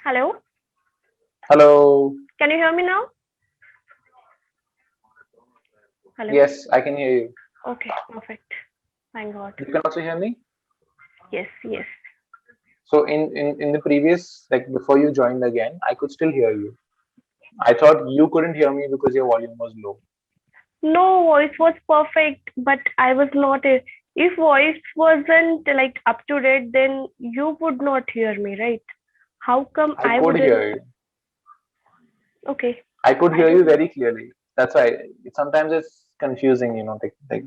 Hello, Hello. can you hear me now? Hello. Yes, I can hear you. Okay, perfect. Thank God. You can also hear me. Yes, yes. So in the previous, like before you joined again, I could still hear you. I thought you couldn't hear me because your volume was low. No, voice was perfect, but I was not. If voice wasn't like up to date, then you would not hear me, right? How come I I could wouldn't? hear you. Okay, I could I hear you don't know. very clearly. That's why sometimes it's confusing, like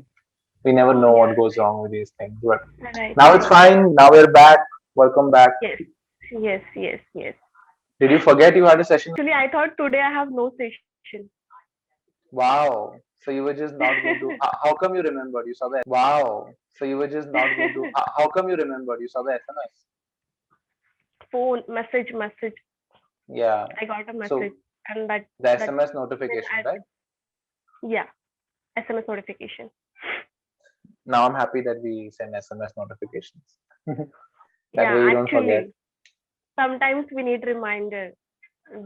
we never know Yeah, what goes wrong with these things. But right, now it's right. fine. Now we're back. Welcome back. Yes, yes, yes, yes. Did you forget you had a session? Actually, I thought today I have no session. Wow. So you were just not going to. How come you remembered? You saw the. Wow. So you were just not going to. How come you remembered? You saw the SMS. Phone message. Yeah. I got a So message, and the that SMS when notification, right? yeah, SMS notification. Now I'm happy that we send SMS notifications. That Yeah, way you don't forget. actually, sometimes we need reminder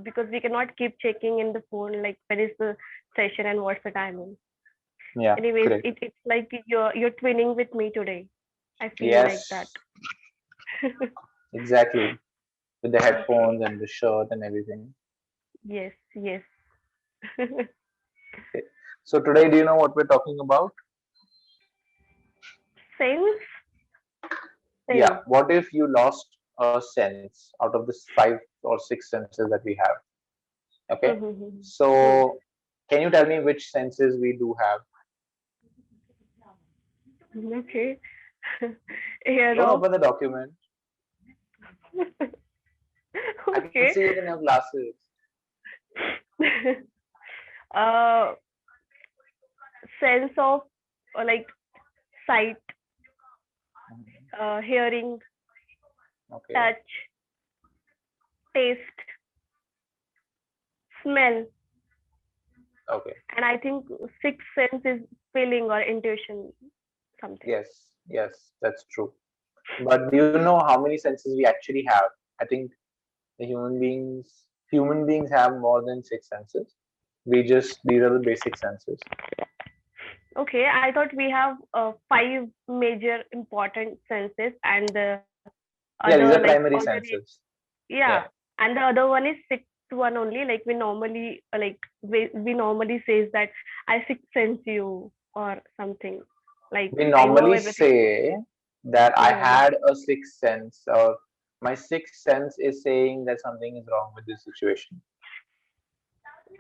because we cannot keep checking in the phone like when is the session and what's the timing. Yeah, Anyways, great. it's like you're twinning with me today. I feel like that. Yes, exactly. With the headphones and the shirt and everything. Yes, yes. Okay. So today, do you know what we're talking about? Sense, Yeah. sense. What if you lost a sense out of this five or six senses that we have? Okay. Hmm. So can you tell me which senses we do have? Okay. Hear Don't of. open the document. I can Okay. see it in your glasses. uh, sense of like sight, Mhm. hearing, Okay. touch, taste, smell, Okay. and I think sixth sense is feeling or intuition, something. Yes. Yes. That's true. But do you know how many senses we actually have? I think the human beings have more than six senses. We just these are the basic senses. Okay, I thought we have five major important senses, and the other Yeah, like these are primary alternate. senses. Yeah, Yeah. and the other one is sixth one only. Like we normally we normally says that I sixth sense you or something. Like We I know normally everything. say that I Mm-hmm. had a sixth sense, or my sixth sense is saying that something is wrong with this situation.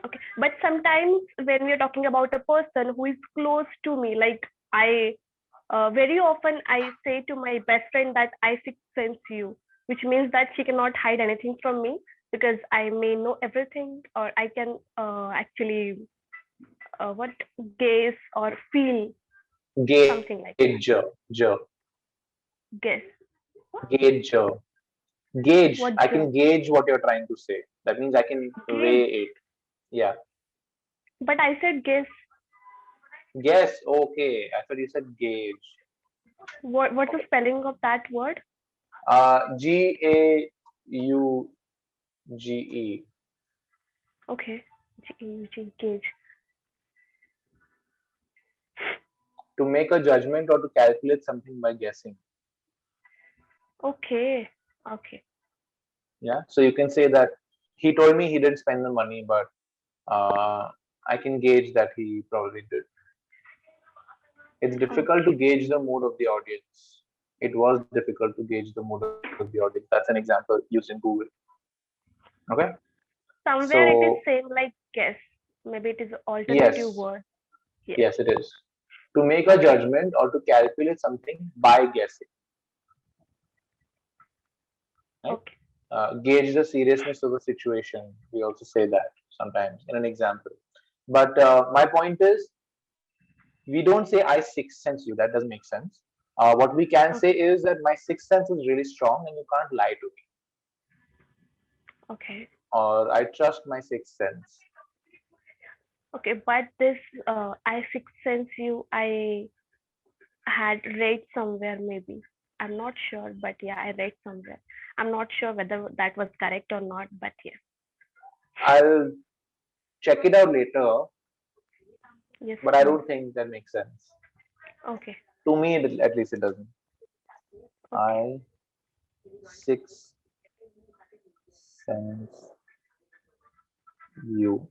Okay, but sometimes when we are talking about a person who is close to me, like I very often I say to my best friend that I sixth sense you, which means that she cannot hide anything from me because I may know everything or I can actually what guess or feel something like Gauge, guess. What? gauge, gauge. What I can gauge what you're trying to say. That means I can weigh gauge? it. Yeah. But I said guess. Guess. Okay. I thought you said gauge. What's the Okay. spelling of that word? Gauge. Okay, gauge. To make a judgment or to calculate something by guessing. Okay, okay. Yeah. So you can say that he told me he didn't spend the money, but uh, I can gauge that he probably did. It's difficult to Okay. gauge the mood of the audience. It was difficult to gauge the mood of the audience. That's an example using Google. Okay. Somewhere it is So same like guess. Maybe it is alternative yes, word. Yes. yes, it is. To make a Okay. judgment or to calculate something by guessing, right? Okay. Gauge the seriousness of the situation. We also say that sometimes in an example. But my point is, we don't say I sixth sense you. That doesn't make sense. What we can say Okay. is that my sixth sense is really strong and you can't lie to me. Okay. Or I trust my sixth sense. Okay. But this I sixth sense you I had read somewhere maybe. I'm not sure, but yeah, I read somewhere. I'm not sure whether that was correct or not, but yes. I'll check it out later, Yes, but I please. don't think that makes sense. Okay. To me, at least it doesn't. Okay. I six sense you.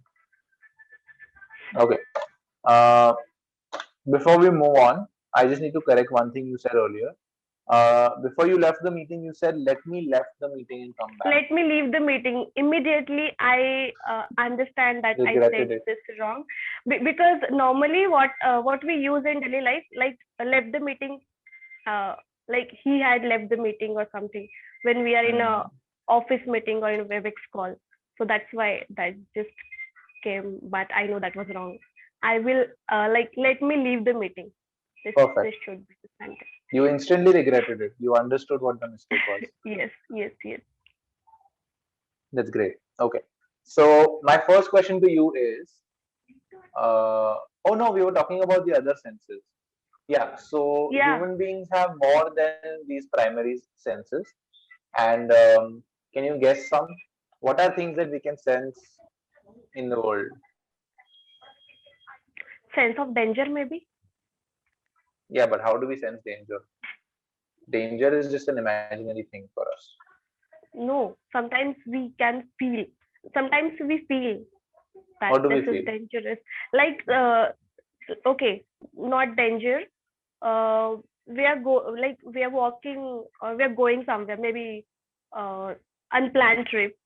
Okay. Uh, Before we move on, I just need to correct one thing you said earlier. Before you left the meeting, you said, "Let me left the meeting and come back." Let me leave the meeting immediately. I understand that I said Regretted it. this wrong, because normally what we use in daily life, like left the meeting, uh, like he had left the meeting or something when we are in a Hmm. office meeting or in a webex call. So that's why that just came, but I know that was wrong. I will like let me leave the meeting. This Perfect. should be the sentence. You instantly regretted it. You understood what the mistake was. Yes, yes, yes. That's great. Okay. So my first question to you is, uh, oh no, we were talking about the other senses. Yeah. So Yeah. human beings have more than these primary senses, and can you guess some? What are things that we can sense in the world? Sense of danger maybe. Yeah, but how do we sense danger? Danger is just an imaginary thing for us. No, sometimes we can feel. Sometimes we feel that What do this we is feel? dangerous. Like, okay, not danger. We are like we are walking or we are going somewhere, maybe uh, unplanned trip,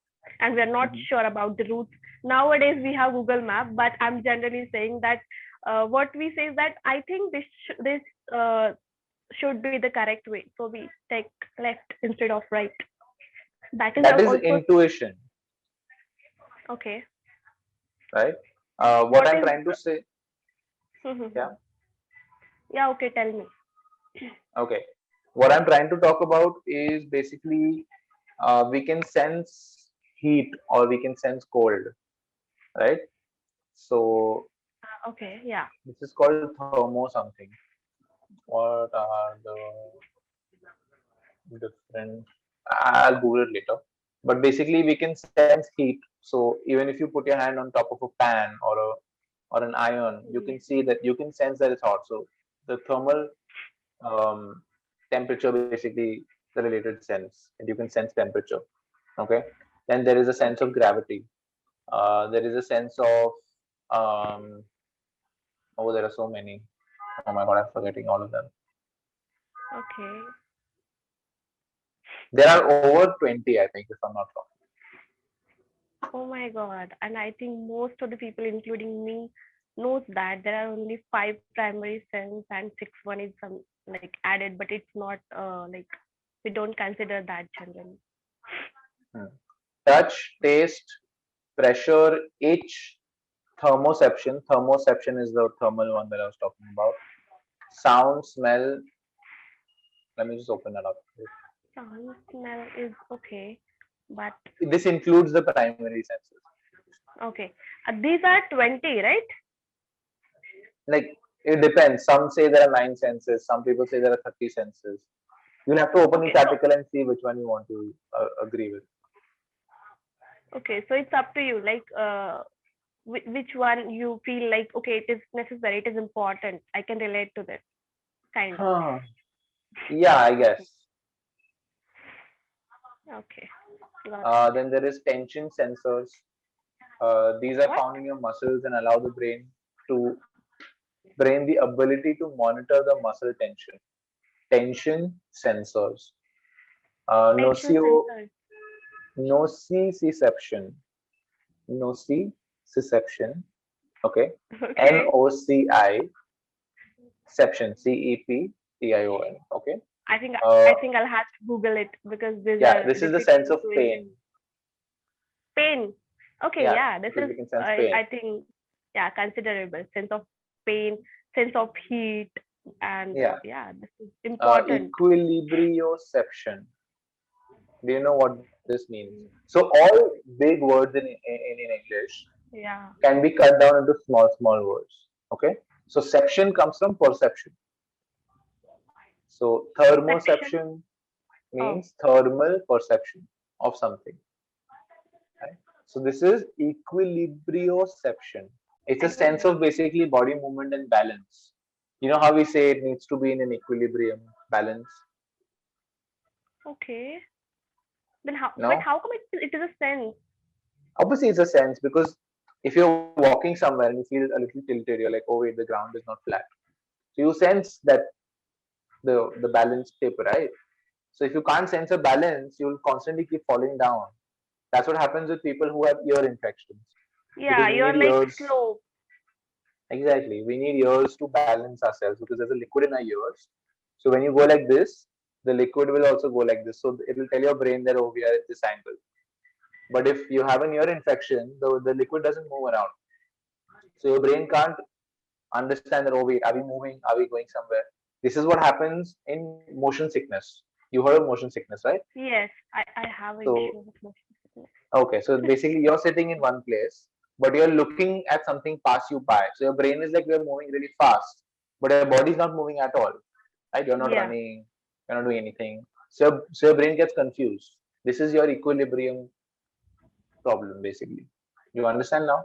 and we are not Mhm. sure about the routes. Nowadays we have Google Map, but I'm generally saying that what we say is that I think this should be the correct way, so we take left instead of right. That is That is also intuition, okay. right? What What I'm is trying to say, yeah, yeah, okay, tell me. okay. What I'm trying to talk about is basically we can sense heat or we can sense cold, right? So Okay, yeah. this is called thermo something. What are the different? I'll Google it later. But basically, we can sense heat. So even if you put your hand on top of a pan or an iron, you can see that you can sense that it's hot. So the thermal um, temperature basically the related sense, and you can sense temperature. Okay. Then there is a sense of Okay, gravity. There is a sense of oh, there are so many. Oh my god, I'm forgetting all of them. okay. There are over 20, I think, if I'm not wrong. Oh my God. And I think most of the people, including me, knows that there are only five primary sense and six one is some like added, but it's not like we don't consider that generally. Hmm. Touch, taste, pressure, itch, thermoception. Thermoception is the thermal one that I was talking about. Sound, smell. Let me just open that up. Sound, smell is okay, but This includes the primary senses. okay. These are 20, right? Like it depends. Some say there are nine senses. Some people say there are 30 senses. You'll have to open each Okay, so article and see which one you want to agree with. okay, so it's up to you. Like which one you feel like okay, it is necessary, it is important. I can relate to this kind of. Huh. Yeah, I guess. Okay, got it. Then there is tension sensors. These are What? found in your muscles and allow the to brain the ability to monitor the muscle tension. Tension sensors. Tension Nocio, sensors. nociception. Nociception. Okay. Okay. NOCI. Ception. CEPTION. Okay. I think Uh, I think I'll have to Google it because these yeah, are this is the difficult sense of to even pain. pain. Okay, Yeah, yeah, this because is we can sense pain. I think yeah, considerable sense of pain, sense of heat, and Yeah. yeah, this is important. Equilibrioception. Do you know what this means? So all big words in English Yeah. can be cut down into small words. Okay. So section comes from perception. So Section. thermoception Oh, means thermal perception of something. Right? So this is equilibrioception. It's a I don't sense know. of basically body movement and balance. You know how we say it needs to be in an equilibrium balance? Okay. Then how? But No? how come it is a sense? Obviously, it's a sense because if you're walking somewhere and you feel a little tilted, you're like, oh wait, the ground is not flat. So you sense that the balance tip, right? So if you can't sense a balance, you'll constantly keep falling down. That's what happens with people who have ear infections because Yeah, we you're need like ears. slow. Exactly, we need ears to balance ourselves because there's a liquid in our ears. So when you go like this, the liquid will also go like this. So it will tell your brain that, oh, we are at this angle. But if you have an ear infection, the liquid doesn't move around. So your brain can't understand that, oh wait, are we moving? Are we going somewhere? This is what happens in motion sickness. You heard of motion sickness, right? Yes, I have an So issue with motion sickness. okay, so basically you're sitting in one place, but you're looking at something pass you by. So your brain is like we're moving really fast, but your body's not moving at all. Right? You're not Yeah. running, you're not doing anything. So your brain gets confused. This is your equilibrium problem, basically. You understand now?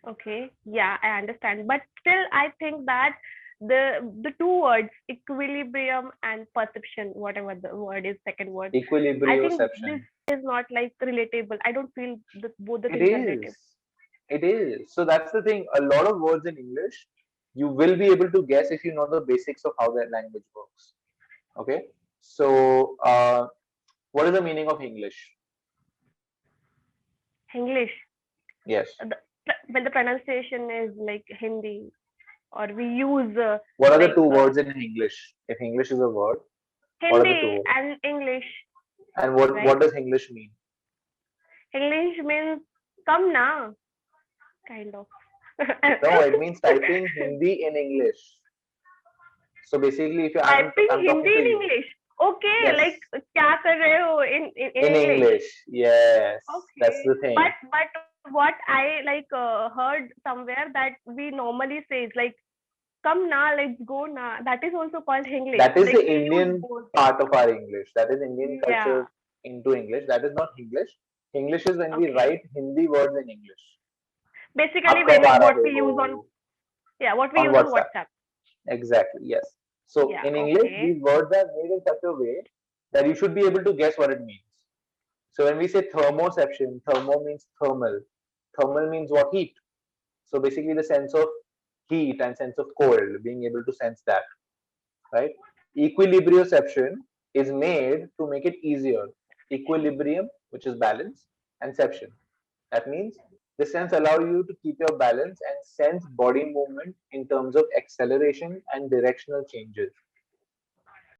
Okay. Yeah, I understand. But still, I think that the two words, equilibrium and perception, whatever the word is, second word, I think this Equilibrioception. is not like relatable. I don't feel both the It things are relative. is. It is. So that's the thing. A lot of words in English, you will be able to guess if you know the basics of how that language works. Okay. So, what is the meaning of English? English, Yes. when the pronunciation is like Hindi, or we use What are the like two words in English? If English is a word, what are the two Hindi words? and English, And what right? does English mean? English means come na, kind of. No, it means typing Hindi in English. So basically, if Typing I'm talking Hindi to in you, English. Okay, yes, like क्या कर रहे हो in in English. English, yes, that's Okay, the thing. but what I like heard somewhere that we normally say is like come na, let's go na. That is also called English. That is Like the we use Indian both. part of our English. That is Indian Yeah. culture into English. That is not English. English is when we Okay. write Hindi words in English. Basically, आप कब आ what रहे we हो? use on, yeah, what we On use on WhatsApp. WhatsApp. Exactly. Yes. So Yeah. in English, Okay. these words are made in such a way that you should be able to guess what it means. So when we say thermoception, thermo means thermal. Thermal means what? Heat. So basically the sense of heat and sense of cold, being able to sense that, right? Equilibrioception is made to make it easier. Equilibrium, which is balance, and ception. That means the sense allow you to keep your balance and sense body movement in terms of acceleration and directional changes.